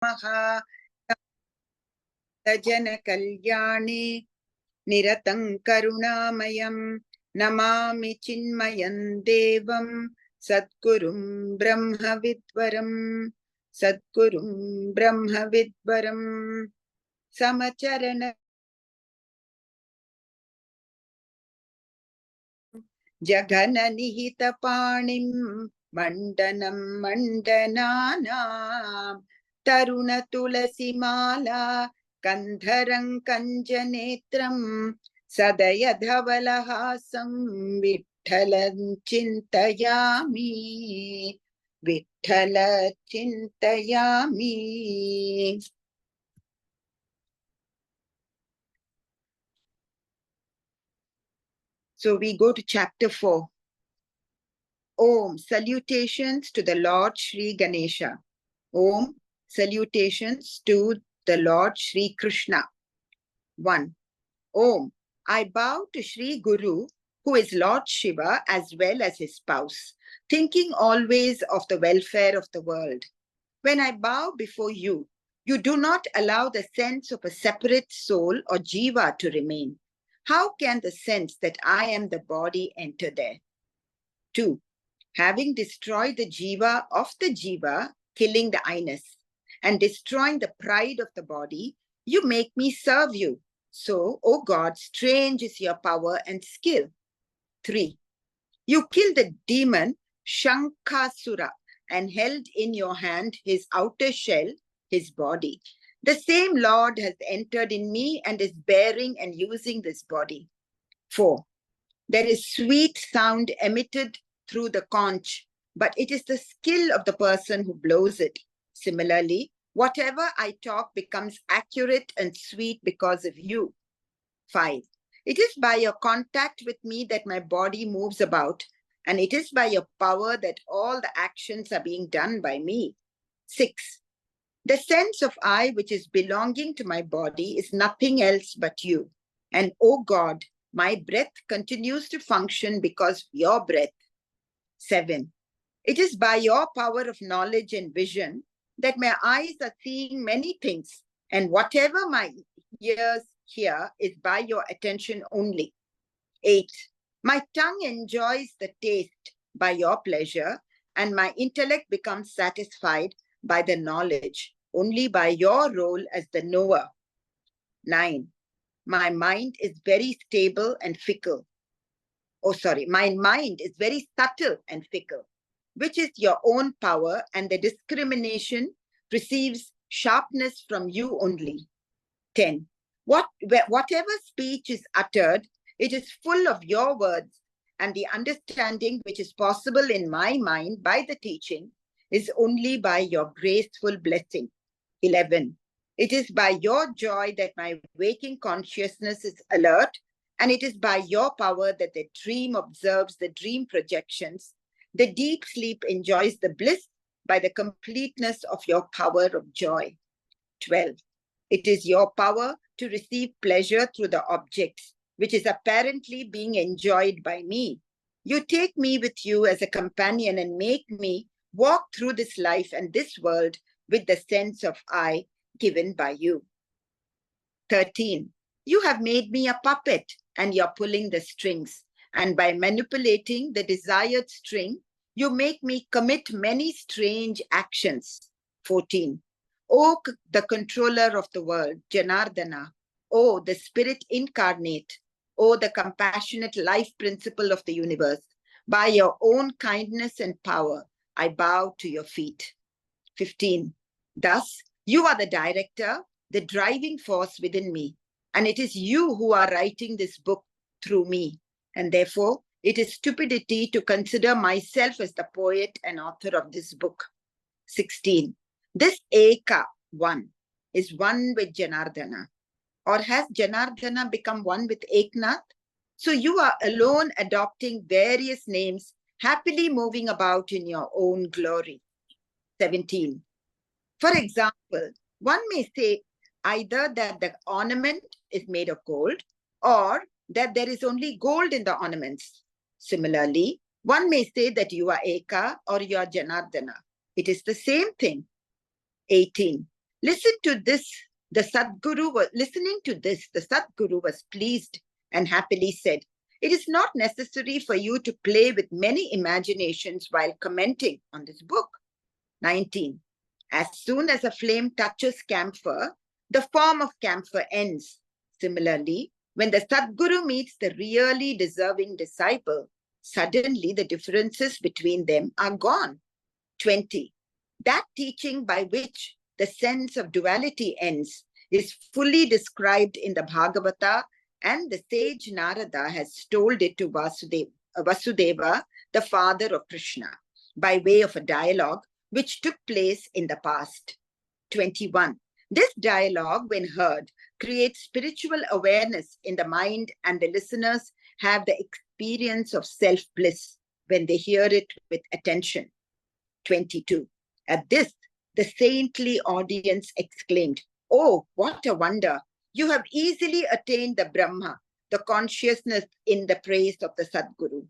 Maha Jana Kalyane Niratang Karunamayam Namami Chinmayan Devam Satgurum Brahma Vidvaram Satgurum Brahma Vidvaram Samacharana Jagana Nihita Panim Mandanam Mandananam Taruna Tulasi Mala Kandharang Kanjanetram Sadaya Dhavalahasam Vitthalam Chintayami Vitthala Chintayami. So we go to chapter 4. Om, salutations to the Lord Sri Ganesha. Om, salutations to the Lord Sri Krishna. 1. Om, I bow to Sri Guru, who is Lord Shiva as well as his spouse, thinking always of the welfare of the world. When I bow before you, you do not allow the sense of a separate soul or jiva to remain. How can the sense that I am the body enter there? 2. Having destroyed the jiva of the jiva, killing the I-ness, and destroying the pride of the body, you make me serve you. So, O God, strange is your power and skill. 3. You killed the demon Shankasura and held in your hand his outer shell, his body. The same Lord has entered in me and is bearing and using this body. 4. There is sweet sound emitted through the conch, but it is the skill of the person who blows it. Similarly, whatever I talk becomes accurate and sweet because of you. 5. It is by your contact with me that my body moves about, and it is by your power that all the actions are being done by me. 6. The sense of I which is belonging to my body is nothing else but you. And O God, my breath continues to function because of your breath. 7. It is by your power of knowledge and vision that my eyes are seeing many things, and whatever my ears hear is by your attention only. 8. My tongue enjoys the taste by your pleasure, and my intellect becomes satisfied by the knowledge, only by your role as the knower. 9. My mind is very stable and fickle. My mind is very subtle and fickle, which is your own power, and the discrimination receives sharpness from you only. 10. Whatever speech is uttered, it is full of your words, and the understanding which is possible in my mind by the teaching is only by your graceful blessing. 11. It is by your joy that my waking consciousness is alert, and it is by your power that the dream observes the dream projections. The deep sleep enjoys the bliss by the completeness of your power of joy. 12. It is your power to receive pleasure through the objects, which is apparently being enjoyed by me. You take me with you as a companion and make me walk through this life and this world with the sense of I given by you. 13. You have made me a puppet and you're pulling the strings. And by manipulating the desired string, you make me commit many strange actions. 14. O the controller of the world, Janardana. O the spirit incarnate. O the compassionate life principle of the universe. By your own kindness and power, I bow to your feet. 15. Thus, you are the director, the driving force within me, and it is you who are writing this book through me. And therefore, it is stupidity to consider myself as the poet and author of this book. 16. This Eka, one, is one with Janardana. Or has Janardana become one with Eknath? So you are alone adopting various names, happily moving about in your own glory. 17. For example, one may say either that the ornament is made of gold or that there is only gold in the ornaments. Similarly, one may say that you are Eka or you are Janardana. It is the same thing. 18. Listening to this, the Sadguru was pleased and happily said, "It is not necessary for you to play with many imaginations while commenting on this book." 19. As soon as a flame touches camphor, the form of camphor ends. Similarly, when the Sadguru meets the really deserving disciple, suddenly the differences between them are gone. 20. That teaching by which the sense of duality ends is fully described in the Bhagavata, and the sage Narada has told it to Vasudeva, the father of Krishna, by way of a dialogue which took place in the past. 21. This dialogue, when heard, creates spiritual awareness in the mind, and the listeners have the experience of self-bliss when they hear it with attention. 22. At this, the saintly audience exclaimed, "Oh, what a wonder! You have easily attained the Brahma, the consciousness in the praise of the Sadguru."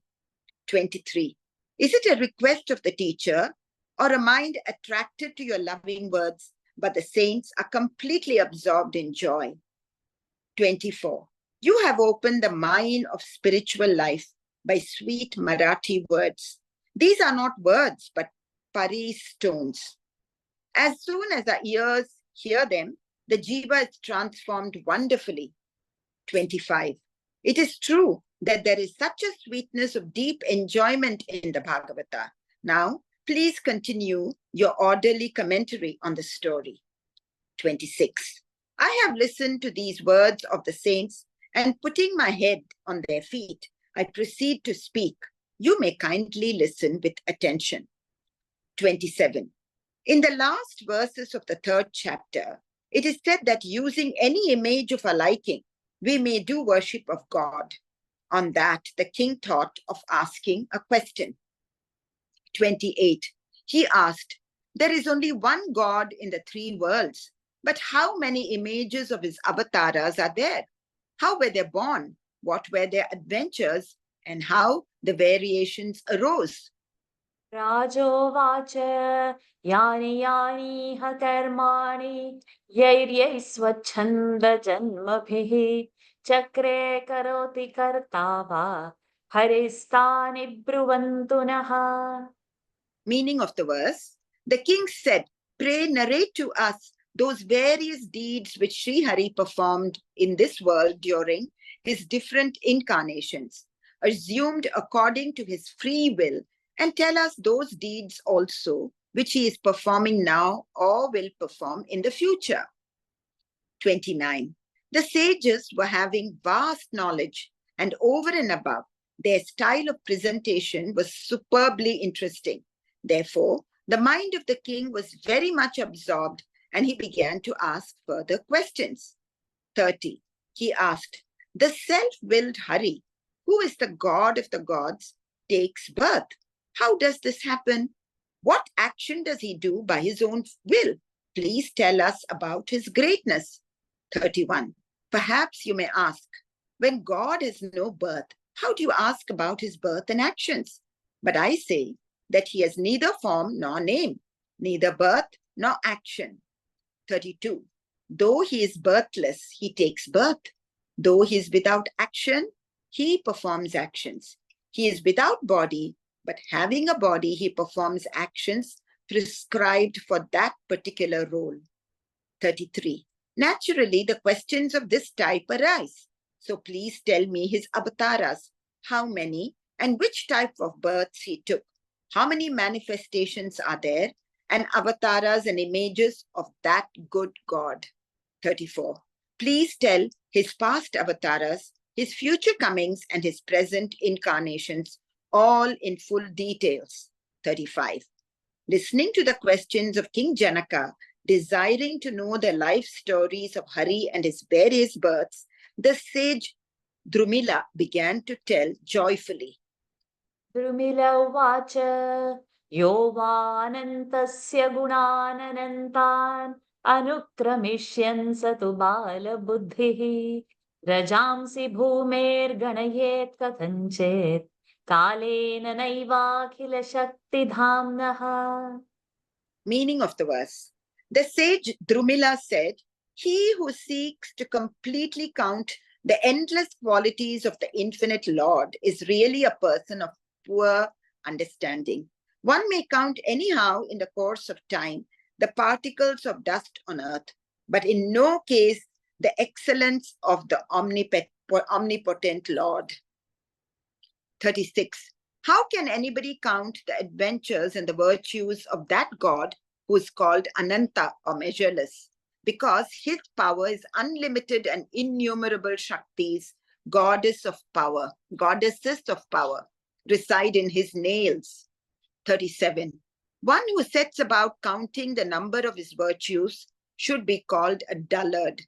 23. Is it a request of the teacher or a mind attracted to your loving words, but the saints are completely absorbed in joy? 24. You have opened the mine of spiritual life by sweet Marathi words. These are not words, but pari stones. As soon as our ears hear them, the jiva is transformed wonderfully. 25. It is true that there is such a sweetness of deep enjoyment in the Bhagavata. Now, please continue your orderly commentary on the story. 26. I have listened to these words of the saints, and putting my head on their feet, I proceed to speak. You may kindly listen with attention. 27. In the last verses of the 3rd chapter, it is said that using any image of our liking, we may do worship of God. On that, the king thought of asking a question. 28. He asked, "There is only one God in the 3 worlds, but how many images of his avatars are there? How were they born? What were their adventures? And how the variations arose?" राजोवाच यानि यानि ह कर्माणि यैर्यै स्वच्छन्दजन्मभिः चक्रे करोति कर्ता वा हरिस्तानि ब्रुवन्तु नः. Meaning of the verse, the king said, "Pray narrate to us those various deeds which Sri Hari performed in this world during his different incarnations, assumed according to his free will, and tell us those deeds also which he is performing now or will perform in the future." 29. The sages were having vast knowledge, and over and above, their style of presentation was superbly interesting. Therefore, the mind of the king was very much absorbed, and he began to ask further questions. 30. He asked, "The self-willed Hari, who is the god of the gods, takes birth. How does this happen? What action does he do by his own will? Please tell us about his greatness." 31. Perhaps you may ask, when God has no birth, how do you ask about his birth and actions? But I say that he has neither form nor name, neither birth nor action. 32. Though he is birthless, he takes birth. Though he is without action, he performs actions. He is without body, but having a body, he performs actions prescribed for that particular role. 33. Naturally, the questions of this type arise. So please tell me his avatars, how many and which type of births he took, how many manifestations are there, and avatars and images of that good God. 34. Please tell his past avatars, his future comings, and his present incarnations, all in full details. 35. Listening to the questions of King Janaka, desiring to know the life stories of Hari and his various births, the sage Drumila began to tell joyfully. Drumil उवाच यो वानन्तस्य गुणाननन्तान् अनुक्रमिष्यन् स तु बालबुद्धिः रजांसि भूमेर्गणयेत् कथञ्चित् कालेन नैवाखिलशक्तिधाम्नः. Meaning of the verse. The sage Drumila said, "He who seeks to completely count the endless qualities of the infinite Lord is really a person of poor understanding. One may count anyhow in the course of time the particles of dust on earth, but in no case the excellence of the omnipotent Lord." 36. How can anybody count the adventures and the virtues of that God who is called Ananta or measureless? Because his power is unlimited and innumerable Shaktis, goddesses of power, reside in his nails. 37. One who sets about counting the number of his virtues should be called a dullard,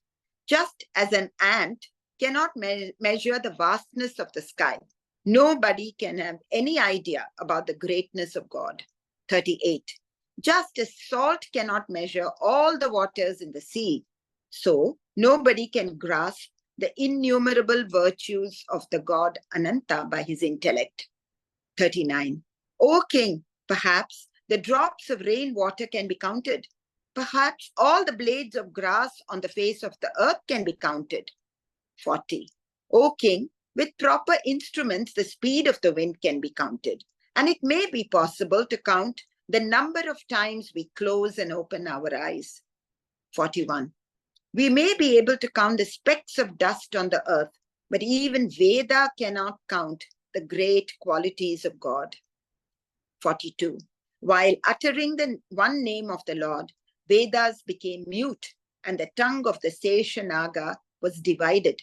just as an ant cannot measure the vastness of the sky. Nobody can have any idea about the greatness of God. 38. Just as salt cannot measure all the waters in the sea, so nobody can grasp the innumerable virtues of the God Ananta by his intellect. 39. O king, perhaps the drops of rainwater can be counted. Perhaps all the blades of grass on the face of the earth can be counted. 40. O king, with proper instruments, the speed of the wind can be counted, and it may be possible to count the number of times we close and open our eyes. 41. We may be able to count the specks of dust on the earth, but even Veda cannot count the great qualities of God. 42. While uttering the one name of the Lord, Vedas became mute, and the tongue of the Seshanaga was divided.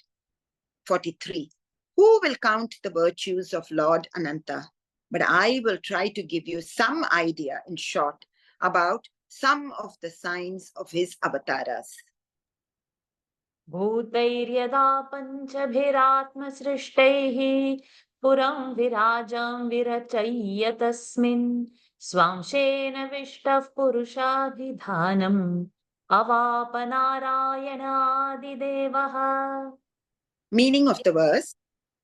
43. Who will count the virtues of Lord Ananta? But I will try to give you some idea, in short, about some of the signs of his avatars. भूतैर्यदा पञ्चभिरात्मसृष्टैः पुरं विराजं विरचय्य तस्मिन् स्वांशेन विष्टः पुरुषाभिधानम् अवापनारायणादिदेवः. Meaning of the verse: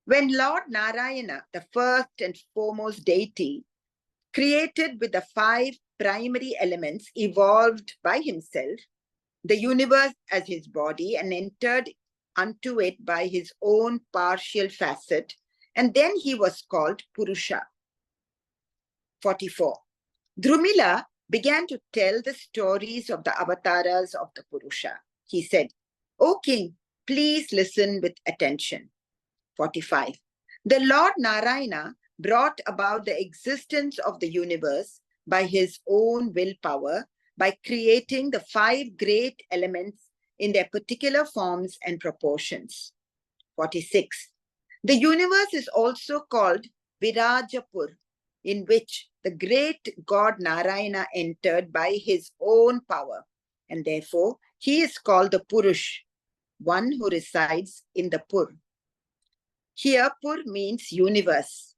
when Lord Narayana, the first and foremost deity, created with the 5 primary elements, evolved by himself the universe as his body and entered unto it by his own partial facet, and then he was called Purusha. 44. Drumila began to tell the stories of the avatars of the Purusha. He said, "O king, please listen with attention." 45. The Lord Narayana brought about the existence of the universe by his own willpower, by creating the 5 great elements in their particular forms and proportions. 46. The universe is also called Virajapur, in which the great God Narayana entered by his own power, and therefore he is called the Purush, one who resides in the Pur. Here, Pur means universe.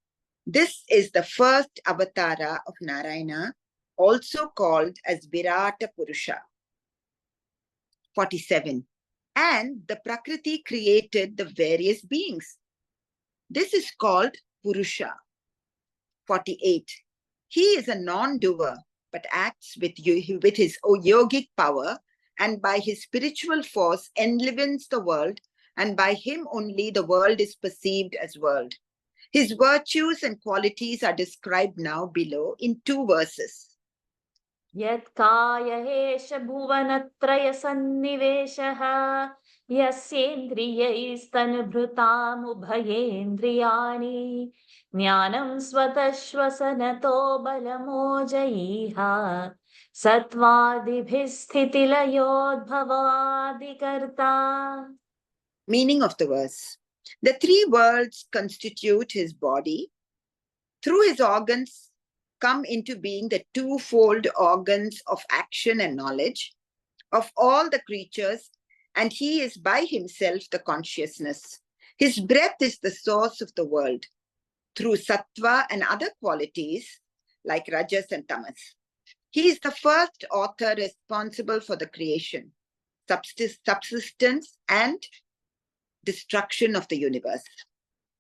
This is the first avatara of Narayana, also called as Virata Purusha. 47. And the Prakriti created the various beings. This is called Purusha. 48. He is a non-doer, but acts with his yogic power, and by his spiritual force enlivens the world, and by him only the world is perceived as world. His virtues and qualities are described now below in 2 verses. यत्कायहेश भुवनत्रयसन्निवेशः यस्येन्द्रियैस्तनुभृतामुभयेन्द्रियाणि ज्ञानं स्वतः श्वसनतो बलमोजयीह सत्त्वादिभिः स्थितिलयोद्भवादिकर्ता. Meaning of the verse: the 3 worlds constitute his body. Through his organs come into being the 2-fold organs of action and knowledge of all the creatures, and he is by himself the consciousness. His breath is the source of the world. Through sattva and other qualities like rajas and tamas, he is the first author responsible for the creation, subsistence, and destruction of the universe.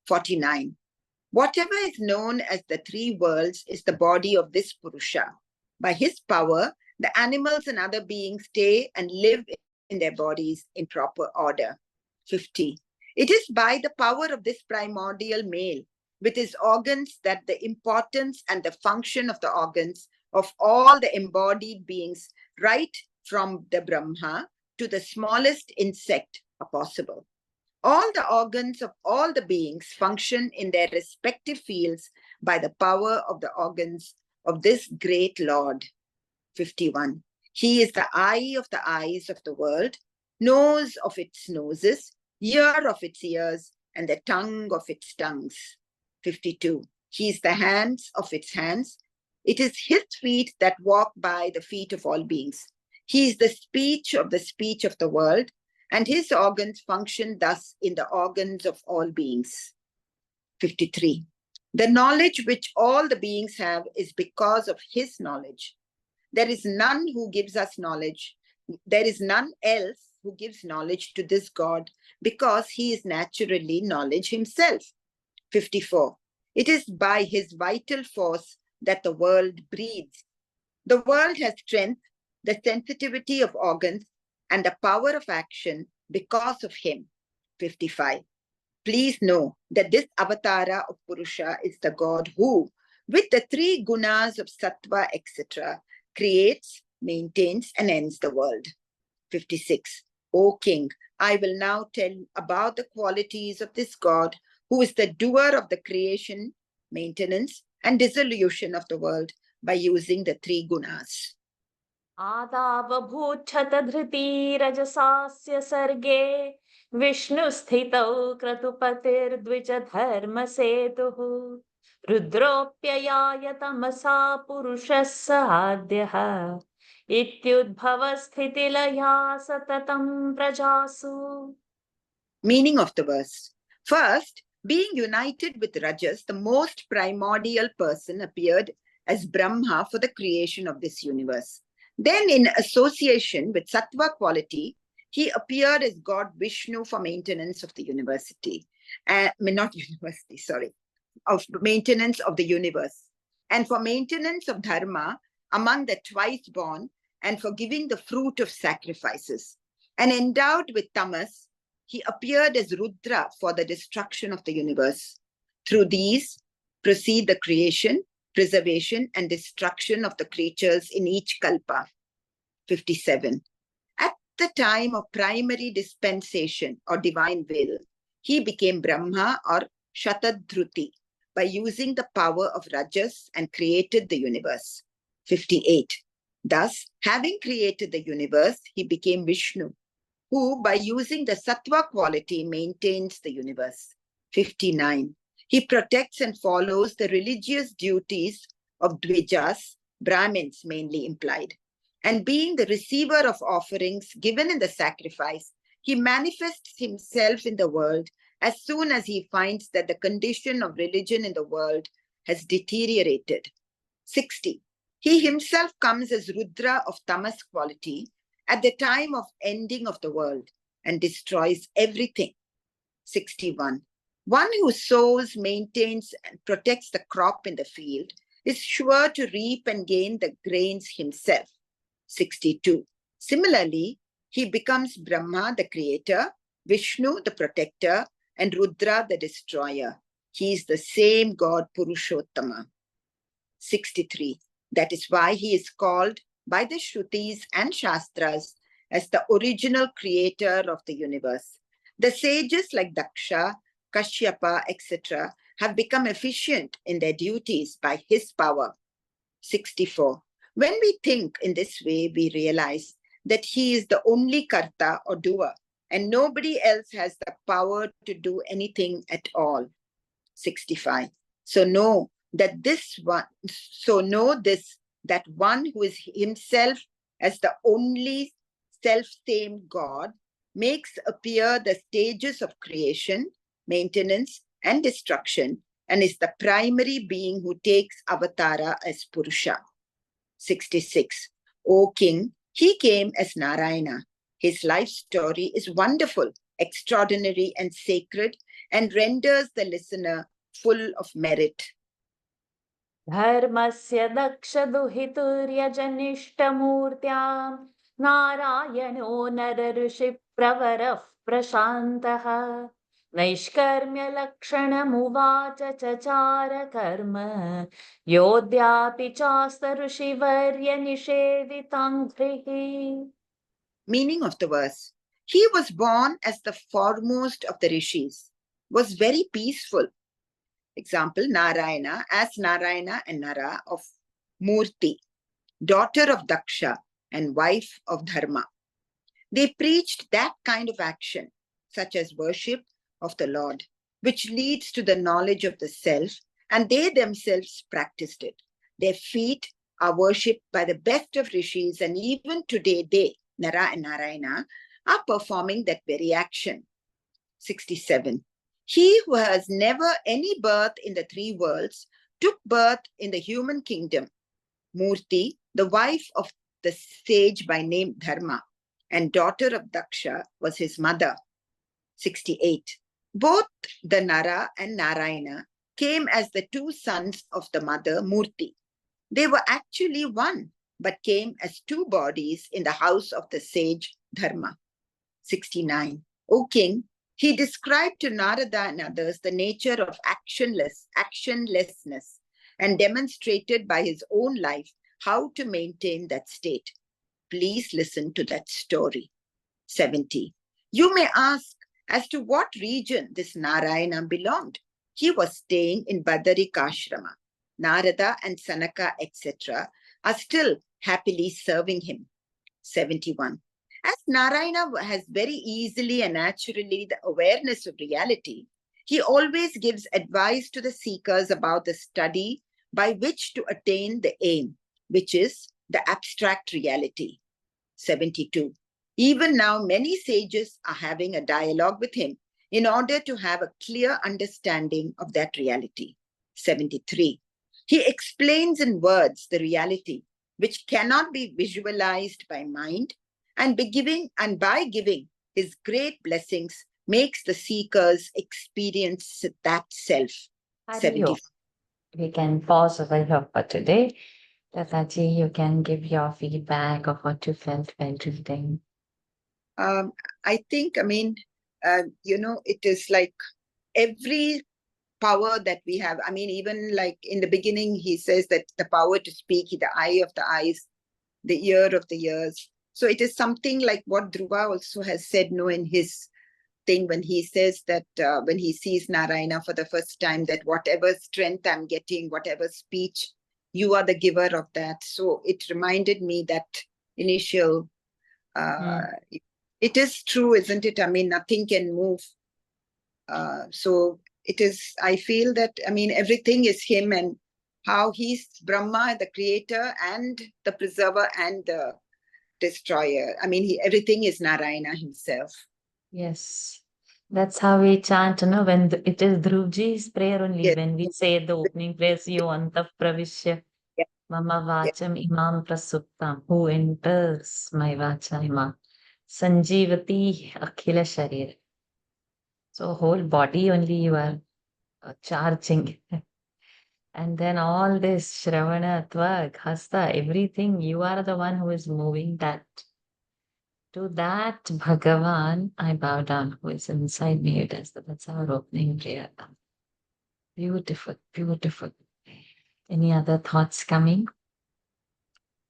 49. Whatever is known as the 3 worlds is the body of this Purusha. By his power, The animals and other beings stay and live in their bodies in proper order. 50. It is by the power of this primordial male with his organs that the importance and the function of the organs of all the embodied beings, right from the Brahma to the smallest insect, are possible. All the organs of all the beings function in their respective fields by the power of the organs of this great Lord. 51. He is the eye of the eyes of the world, nose of its noses, ear of its ears, and the tongue of its tongues. 52. He is the hands of its hands. It is his feet that walk by the feet of all beings. He is the speech of the world, and his organs function thus in the organs of all beings. 53. The knowledge which all the beings have is because of his knowledge. There is none who gives us knowledge. There is none else who gives knowledge to this God because he is naturally knowledge himself. 54. It is by his vital force that the world breathes. The world has strength, the sensitivity of organs, and the power of action because of him. 55. Please know that this avatara of Purusha is the God who, with the three gunas of sattva, etc., creates, maintains, and ends the world. 56. O King, I will now tell about the qualities of this God who is the doer of the creation, maintenance, and dissolution of the world by using the three gunas. आदावभूच्छत धृतिरजसास्य सर्गे विष्णुस्थितौ क्रतुपतिर्द्विजधर्मसेतुः रुद्रोऽप्ययाय तमसा पुरुषः सहाद्यः इत्युद्भवस्थितिलया सततं प्रजासु. Meaning of the verse. First, being united with Rajas, the most primordial person appeared as Brahma for the creation of this universe. Then, in association with Sattva quality, he appeared as God Vishnu for maintenance of the of maintenance of the universe, and for maintenance of Dharma among the twice born, and for giving the fruit of sacrifices. And endowed with Tamas, he appeared as Rudra for the destruction of the universe. Through these proceed the creation, preservation, and destruction of the creatures in each kalpa. 57. At the time of primary dispensation or divine will, he became Brahma or Shatadhruti by using the power of Rajas and created the universe. 58. Thus, having created the universe, he became Vishnu, who by using the Sattva quality maintains the universe. 59. He protects and follows the religious duties of Dvijas, Brahmins mainly implied. And being the receiver of offerings given in the sacrifice, he manifests himself in the world as soon as he finds that the condition of religion in the world has deteriorated. 60. He himself comes as Rudra of Tamas quality at the time of ending of the world and destroys everything. 61. One who sows, maintains, and protects the crop in the field is sure to reap and gain the grains himself. 62. Similarly, he becomes Brahma, the creator, Vishnu, the protector, and Rudra, the destroyer. He is the same God, Purushottama. 63. That is why he is called by the Shrutis and Shastras as the original creator of the universe. The sages like Daksha, Kashyapa, etc. have become efficient in their duties by his power. 64. When we think in this way, we realize that he is the only karta or doer, and nobody else has the power to do anything at all. 65. So know that that one who is himself as the only self-same God makes appear the stages of creation, maintenance, and destruction, and is the primary being who takes avatara as Purusha. 66. O King, he came as Narayana. His life story is wonderful, extraordinary, and sacred, and renders the listener full of merit. धर्मस्य दक्षदुहितुर्यजनिष्ठमूर्त्यां नारायणो नरऋषिप्रवरः प्रशान्तः नैष्कर्म्यलक्षणमुवाच चचार कर्म योऽद्यापि चास्तऋषिवर्यनिषेविताङ्घ्रिः. Meaning of the verse. He was born as the foremost of the rishis, was very peaceful. Example, Narayana, as Narayana and Nara of Murti, daughter of Daksha and wife of Dharma. They preached that kind of action, such as worship of the Lord, which leads to the knowledge of the self, and they themselves practiced it. Their feet are worshipped by the best of rishis, and even today they, Nara and Narayana, are performing that very action. 67. He who has never any birth in the three worlds took birth in the human kingdom. Murti, the wife of the sage by name Dharma, and daughter of Daksha, was his mother. 68. Both the Nara and Narayana came as the two sons of the mother Murti. They were actually one, but came as two bodies in the house of the sage Dharma. 69. O king, he described to Narada and others the nature of actionlessness and demonstrated by his own life how to maintain that state. Please listen to that story. 70. You may ask as to what region this Narayana belonged. He was staying in Badarikashrama. Narada and Sanaka, etc., are still happily serving him. 71. As Narayana has very easily and naturally the awareness of reality, he always gives advice to the seekers about the study by which to attain the aim, which is the abstract reality. 72. Even now, many sages are having a dialogue with him in order to have a clear understanding of that reality. 73. He explains in words the reality which cannot be visualized by mind, and by giving his great blessings makes the seekers experience that self. 74. We can pause over here for today. Lataji, you can give your feedback of what you felt while reading. I think, it is like every power that we have. Even like in the beginning, he says that the power to speak, the eye of the eyes, the ear of the ears. So it is something like what Dhruva also has said, in his thing when he says that when he sees Narayana for the first time, that whatever strength I'm getting, whatever speech, you are the giver of that. So it reminded me that initial, it is true, isn't it? Nothing can move. So it is, I feel that, everything is him, and how he's Brahma, the creator and the preserver and the destroyer. Everything is Narayana himself. Yes, that's how we chant, when it is Dhruvji's prayer only, Yes. when we say the opening prayers, yo antah pravishya Yeah. mama vacham imam prasuptam, who enters my vacha imam, sanjivati akhila sharir. So whole body only you are charging. And then all this Shravana, Tvag, Hasta, everything, you are the one who is moving that. To that Bhagavan, I bow down, who is inside me. That's our opening prayer. Beautiful, beautiful. Any other thoughts coming?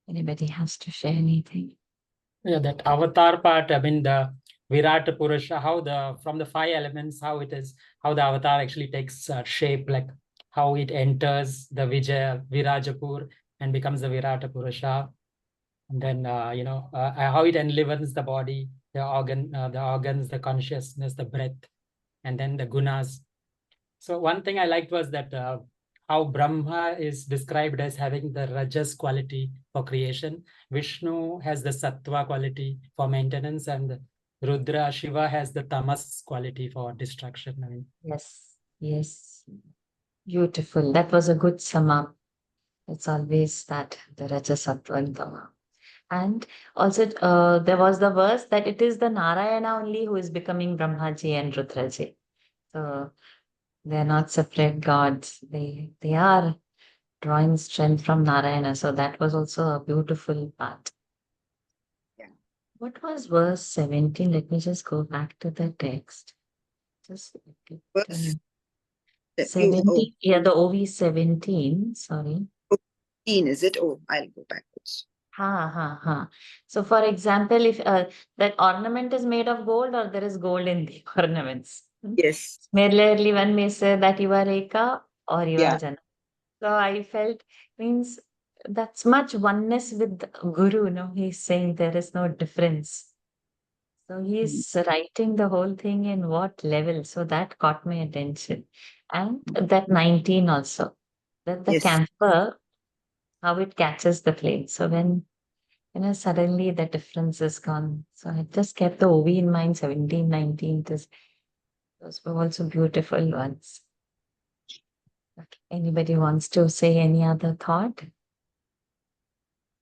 Anybody has to share anything? Yeah, that avatar part, the Virata Purusha, from the 5 elements, how the avatar actually takes shape, like how it enters the Virajapur and becomes the Virata Purusha. And then, how it enlivens the body, the organs, the consciousness, the breath, and then the gunas. So one thing I liked was that how Brahma is described as having the Rajas quality for creation. Vishnu has the Sattva quality for maintenance, and Rudra, Shiva has the Tamas quality for destruction. Yes. Beautiful. That was a good sum up. It's always that, the Rajasattva and Tama. And also, there was the verse that it is the Narayana only who is becoming Brahmaji and Rudraji. So they're not separate gods. They are drawing strength from Narayana. So that was also a beautiful part. Yeah. What was verse 17? Let me just go back to the text. Just Verse that 17. Yeah, the Ovis 17. Sorry. 15, is it? Oh, I'll go backwards. So, for example, if that ornament is made of gold or there is gold in the ornaments. Yes. Similarly, one may say that you are Eka or you Yeah. are Jana. So I felt means that's much oneness with Guru. No, he's saying there is no difference. So he's writing the whole thing in what level? So that caught my attention. And that 19 also. That the Yes. camphor, how it catches the flame. So when suddenly the difference is gone. So I just kept the OV in mind, 17, 19. Those were also beautiful ones. Okay. Anybody wants to say any other thought?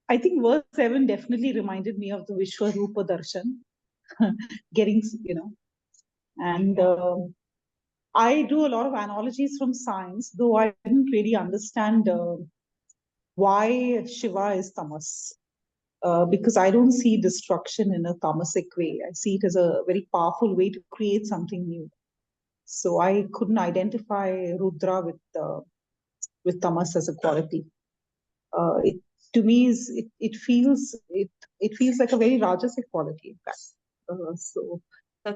I think verse 7 definitely reminded me of the Vishwarupa Darshan, getting, and I do a lot of analogies from science, though I didn't really understand why Shiva is tamas. Because I don't see destruction in a tamasic way. I see it as a very powerful way to create something new. So I couldn't identify Rudra with tamas as a quality. It to me it feels like a very rajasic quality, in fact. So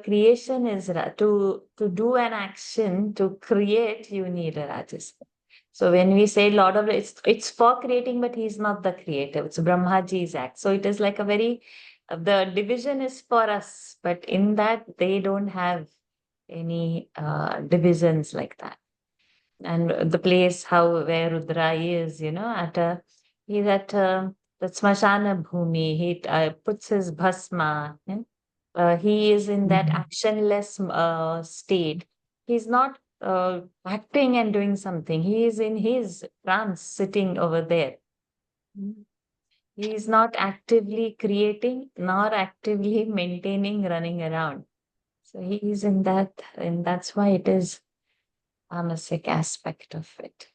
creation is to do an action, to create, you need a rajas. So when we say Lord of it's for creating, but he's not the creator. It's Brahmaji's act. So it is like a very the division is for us, but in that they don't have any divisions like that. And the place where Rudra is, he's at the Smashana Bhumi. He puts his bhasma. He is in that actionless state. He's not acting and doing something. He is in his trance sitting over there. He is not actively creating nor actively maintaining, running around. So he is in that, and that's why it is tamasic aspect of it.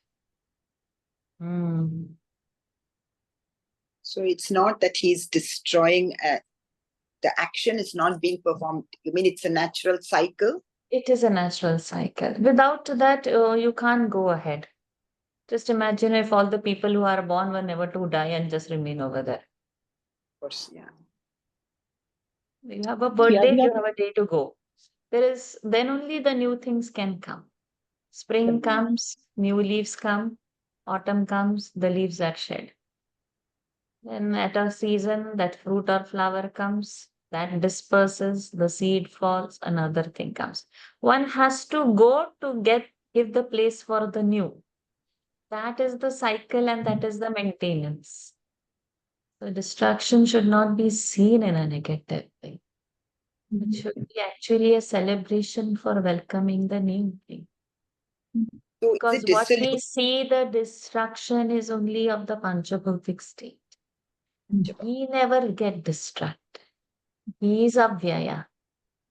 So it's not that he's destroying, the action is not being performed. You mean it's a natural cycle? It is a natural cycle. Without that, you can't go ahead. Just imagine if all the people who are born were never to die and just remain over there. Of course, yeah. You have a birthday, you have a day to go. Then only the new things can come. Spring comes, new leaves come, autumn comes, the leaves are shed. Then at a season, that fruit or flower comes, that disperses, the seed falls, another thing comes. One has to go to give the place for the new. That is the cycle and that is the maintenance. So destruction should not be seen in a negative way. It should be actually a celebration for welcoming the new thing. So Because what we see, the destruction is only of the Panchabhutik state. He never get distracted. He is Avyaya.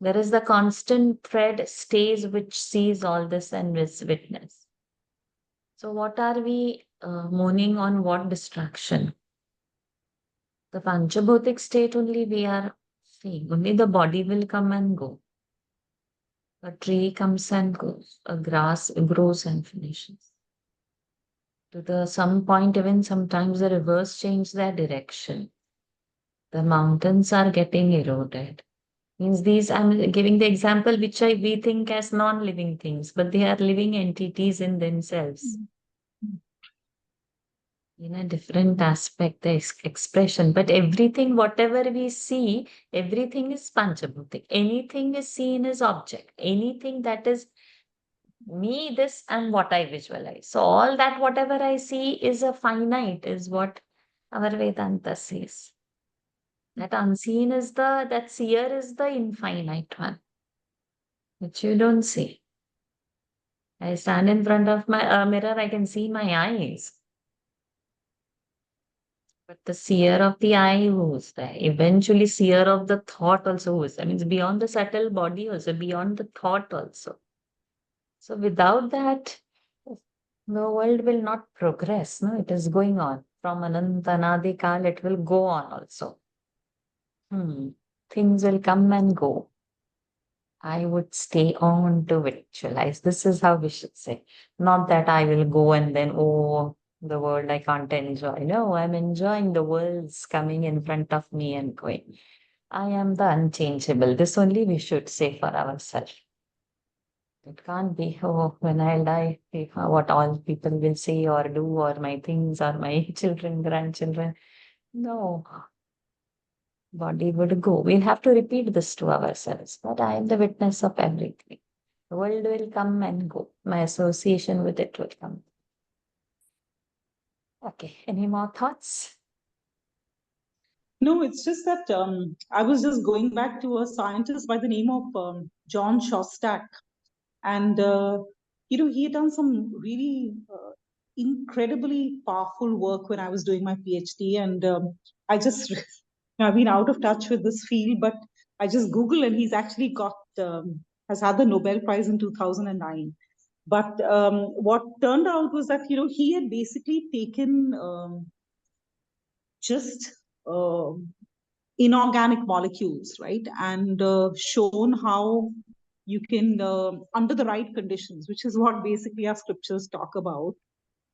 There is the constant thread stays which sees all this and is witness. So what are we mourning on? What distraction? The Panchabhutik state only we are seeing. Only the body will come and go. A tree comes and goes. A grass grows and finishes. To some point, even sometimes the rivers change their direction. The mountains are getting eroded. Means these, I'm giving the example which we think as non-living things, but they are living entities in themselves. In a different aspect, the expression. But everything, whatever we see, everything is Panchabhutik. Anything is seen as object. Anything that is me, this, and what I visualize. So all that, whatever I see is a finite, is what our Vedanta says. That unseen is that seer is the infinite one, which you don't see. I stand in front of my mirror, I can see my eyes. But the seer of the eye, who's there? Eventually, seer of the thought also who's there? I mean, it's beyond the subtle body also, beyond the thought also. So without that, the world will not progress. No, it is going on. From Anantanadi Kal, it will go on also. Things will come and go. I would stay on to visualize. This is how we should say. Not that I will go and then, oh, the world I can't enjoy. No, I'm enjoying the world's coming in front of me and going. I am the unchangeable. This only we should say for ourselves. It can't be, oh, when I'll die, what all people will say or do, or my things, or my children, grandchildren. No, body would go. We'll have to repeat this to ourselves. But I am the witness of everything. The world will come and go. My association with it will come. Okay, any more thoughts? No, it's just that I was just going back to a scientist by the name of John Shostak. And, he had done some really incredibly powerful work when I was doing my PhD. And I just, I've been out of touch with this field, but I just Googled and he's actually has had the Nobel Prize in 2009. But what turned out was that, he had basically taken just inorganic molecules, right? And shown how you can, under the right conditions, which is what basically our scriptures talk about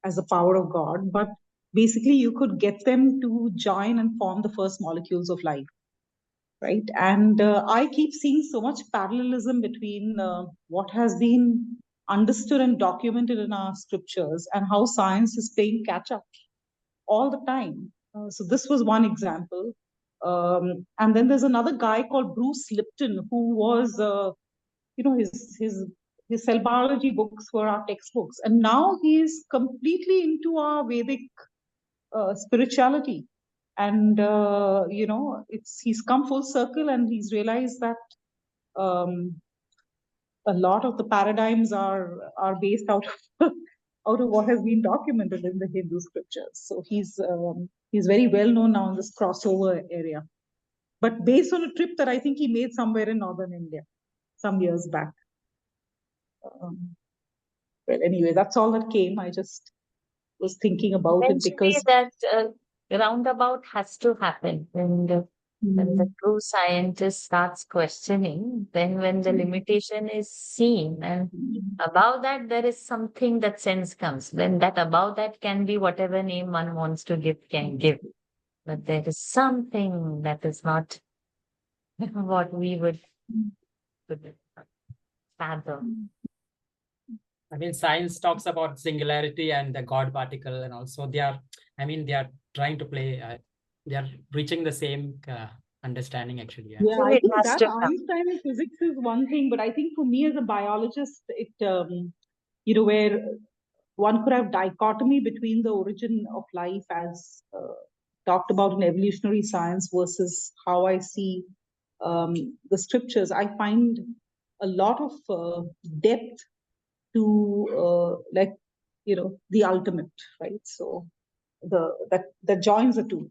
as the power of God, but basically you could get them to join and form the first molecules of life, right? And I keep seeing so much parallelism between what has been understood and documented in our scriptures and how science is playing catch up all the time. So this was one example. And then there's another guy called Bruce Lipton, who was, his cell biology books were our textbooks. And now he's completely into our Vedic spirituality. And, he's come full circle and he's realized that a lot of the paradigms are based out of out of what has been documented in the Hindu scriptures. So he's very well known now in this crossover area. But based on a trip that I think he made somewhere in northern India some years back. Well, anyway, that's all that came. I just was thinking about it because that roundabout has to happen when the true scientist starts questioning, then when the limitation is seen, and above that there is something that sense comes. Then that above that can be whatever name one wants to give, can give. But there is something that is not what we would fathom. I mean, science talks about singularity and the God particle, and also they are trying to play, they are reaching the same understanding actually. Yeah, So I it think has that to come. Einstein and physics is one thing, but I think for me as a biologist, it, where one could have dichotomy between the origin of life as talked about in evolutionary science versus how I see the scriptures. I find a lot of depth to the ultimate, right? So that joins the two.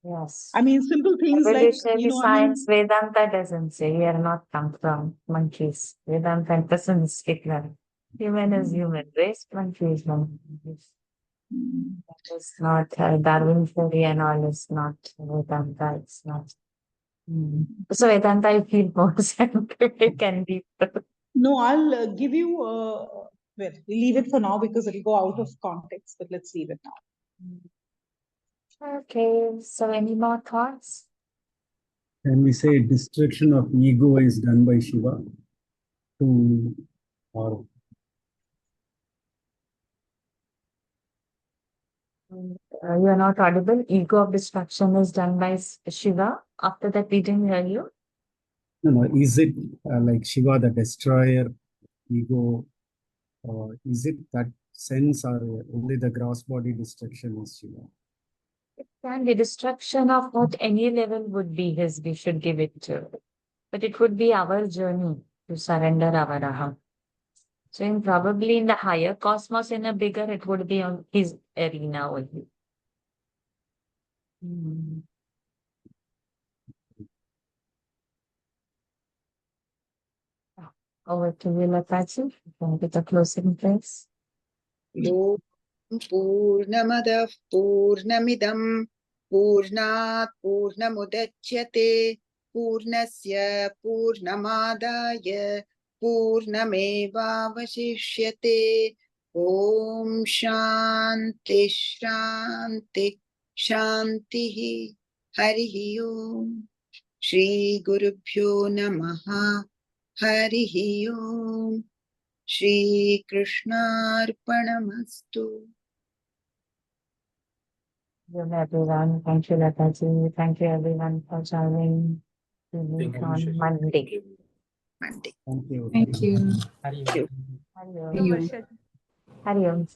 Yes. I mean, simple things like, Evolutionary science, Vedanta doesn't say we are not come from monkeys. Vedanta doesn't speak that. Human is human race, monkey is monkey race. That is not Darwin theory and all is not Vedanta. It's not. So Vedanta, I feel more scientific and deeper. No, I'll give you, well, we'll leave it for now because it'll go out of context, but let's leave it now. Okay, so any more thoughts? Can we say destruction of ego is done by Shiva? Or you are not audible. Ego of destruction is done by Shiva. After that, we didn't hear you. no, is it like Shiva the destroyer, ego, or is it that sense, or only the gross body destruction is Shiva? It can be destruction of what any level would be his, we should give it to. But it would be our journey to surrender our aham. So probably in the higher cosmos, in a bigger, it would be on his arena only. Over to you, Lataji, with the closing place. Om Purnamadah Purnamidam Purnat Purnamudachyate Purnasya Purnamadaya Purnamevavashishyate. Om Shanti Shanti Shantihi. Harihi Om. Shri Gurubhyo Namaha. Harihi Om. Shri Krishnarpanamastu. Thank you, everyone. Thank you, Lataji. Thank you, everyone, for joining. We meet on Monday. Monday. Thank you. Thank you. Hari Thank you. Om. Hari Om. See you. Hari Om.